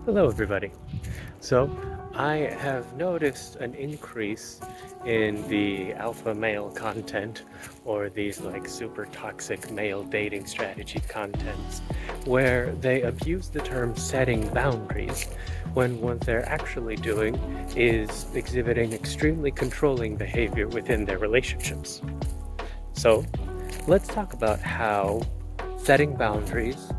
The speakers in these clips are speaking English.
Hello, everybody. So, I have noticed an increase in the alpha male content or these like super toxic male dating strategy contents where they abuse the term setting boundaries when what they're actually doing is exhibiting extremely controlling behavior within their relationships. So, let's talk about how setting boundaries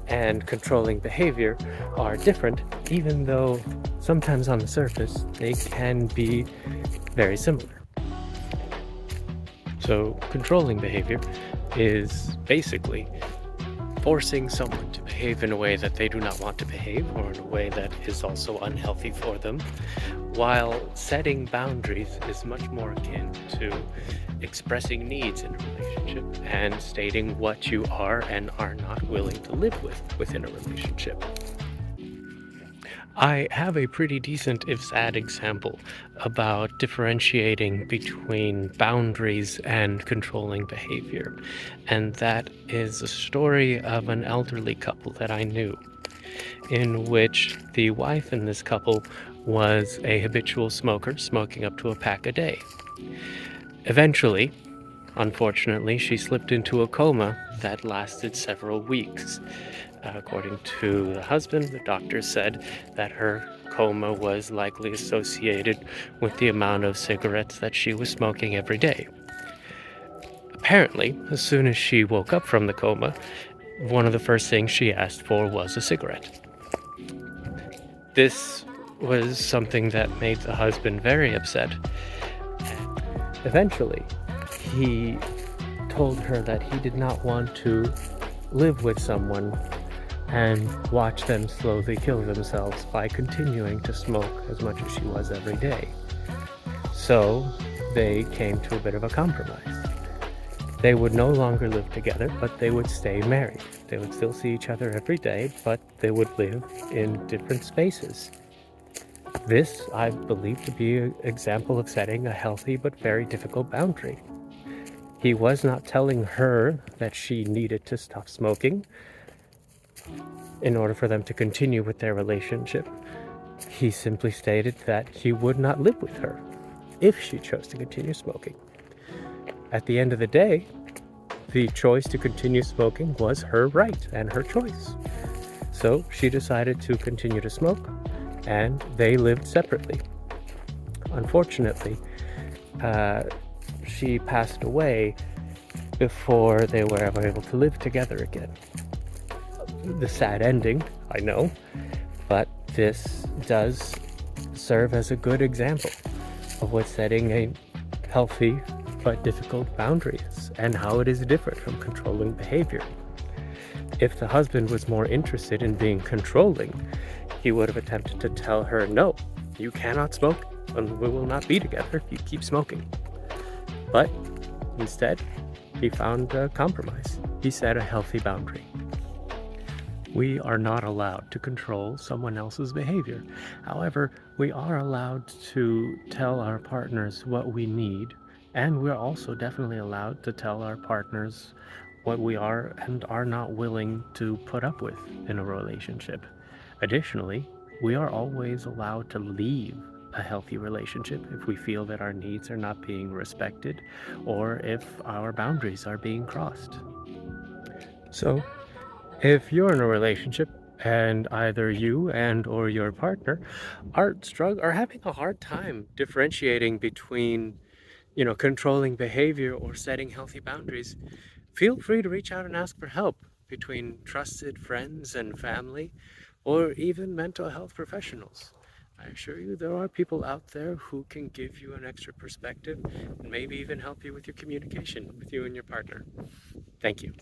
and controlling behavior are different, even though sometimes on the surface they can be very similar. So, controlling behavior is basically forcing someone to behave in a way that they do not want to behave or in a way that is also unhealthy for them, while setting boundaries is much more akin to expressing needs in a relationship and stating what you are and are not willing to live with within a relationship. I have a pretty decent, if sad, example about differentiating between boundaries and controlling behavior, and that is a story of an elderly couple that I knew, in which the wife in this couple was a habitual smoker, smoking up to a pack a day. Eventually, unfortunately, she slipped into a coma that lasted several weeks. According to the husband, the doctor said that her coma was likely associated with the amount of cigarettes that she was smoking every day. Apparently, as soon as she woke up from the coma, one of the first things she asked for was a cigarette. This was something that made the husband very upset. Eventually, he told her that he did not want to live with someone and watch them slowly kill themselves by continuing to smoke as much as she was every day. So they came to a bit of a compromise. They would no longer live together, but they would stay married. They would still see each other every day, but they would live in different spaces. This, I believe, to be an example of setting a healthy but very difficult boundary. He was not telling her that she needed to stop smoking in order for them to continue with their relationship. He simply stated that he would not live with her if she chose to continue smoking. At the end of the day, the choice to continue smoking was her right and her choice. So she decided to continue to smoke, and they lived separately. Unfortunately, she passed away before they were ever able to live together again. The sad ending, I know, but this does serve as a good example of what setting a healthy but difficult boundary is and how it is different from controlling behavior. If the husband was more interested in being controlling, he would have attempted to tell her, no, you cannot smoke and we will not be together if you keep smoking. But instead, he found a compromise. He set a healthy boundary. We are not allowed to control someone else's behavior. However, we are allowed to tell our partners what we need, and we're also definitely allowed to tell our partners what we are and are not willing to put up with in a relationship. Additionally, we are always allowed to leave a healthy relationship if we feel that our needs are not being respected or if our boundaries are being crossed. So, if you're in a relationship and either you and or your partner are having a hard time differentiating between, controlling behavior or setting healthy boundaries, feel free to reach out and ask for help between trusted friends and family or even mental health professionals. I assure you there are people out there who can give you an extra perspective and maybe even help you with your communication with you and your partner. Thank you.